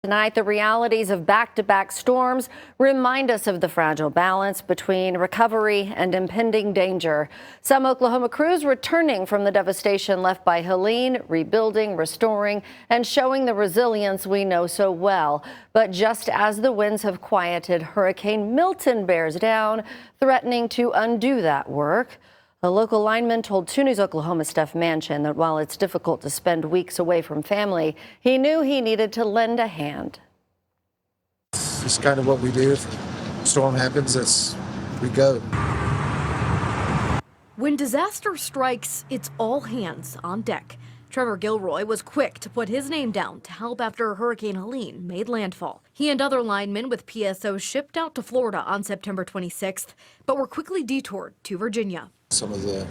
Tonight, the realities of back-to-back storms remind us of the fragile balance between recovery and impending danger. Some Oklahoma crews returning from the devastation left by Helene, rebuilding, restoring, and showing the resilience we know so well. But just as the winds have quieted, Hurricane Milton bears down, threatening to undo that work. A local lineman told 2 News Oklahoma's Steph Manchin that while it's difficult to spend weeks away from family, he knew he needed to lend a hand. It's kind of what we do. If a storm happens, we go. When disaster strikes, it's all hands on deck. Trevor Gilroy was quick to put his name down to help after Hurricane Helene made landfall. He and other linemen with PSO shipped out to Florida on September 26th, but were quickly detoured to Virginia. Some of the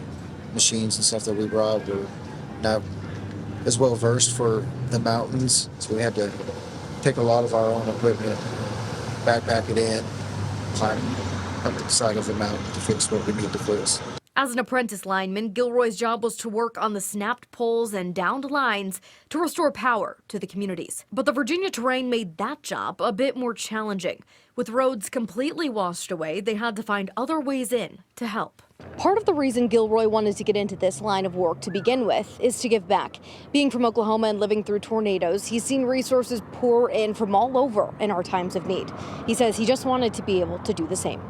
machines and stuff that we brought were not as well versed for the mountains, so we had to take a lot of our own equipment, backpack it in, climb up the side of the mountain to fix what we need to fix. As an apprentice lineman, Gilroy's job was to work on the snapped poles and downed lines to restore power to the communities. But the Virginia terrain made that job a bit more challenging. With roads completely washed away, they had to find other ways in to help. Part of the reason Gilroy wanted to get into this line of work to begin with is to give back. Being from Oklahoma and living through tornadoes, he's seen resources pour in from all over in our times of need. He says he just wanted to be able to do the same.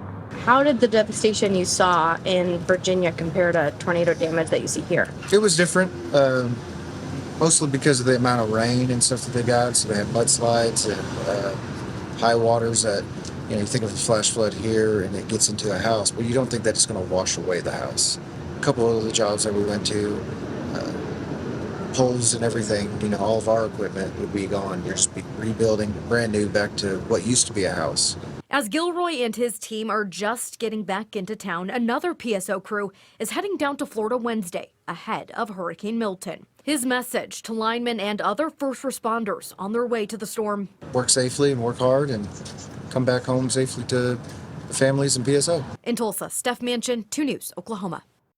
How did the devastation you saw in Virginia compare to tornado damage that you see here? It was different, mostly because of the amount of rain and stuff that they got. So they had mudslides and high waters that, you think of a flash flood here and it gets into a house, but you don't think that it's going to wash away the house. A couple of the jobs that we went to, poles and everything, all of our equipment would be gone. You're just rebuilding brand new back to what used to be a house. As Gilroy and his team are just getting back into town, another PSO crew is heading down to Florida Wednesday ahead of Hurricane Milton. His message to linemen and other first responders on their way to the storm: work safely and work hard and come back home safely to the families and PSO. In Tulsa, Steph Manchin, 2 News, Oklahoma.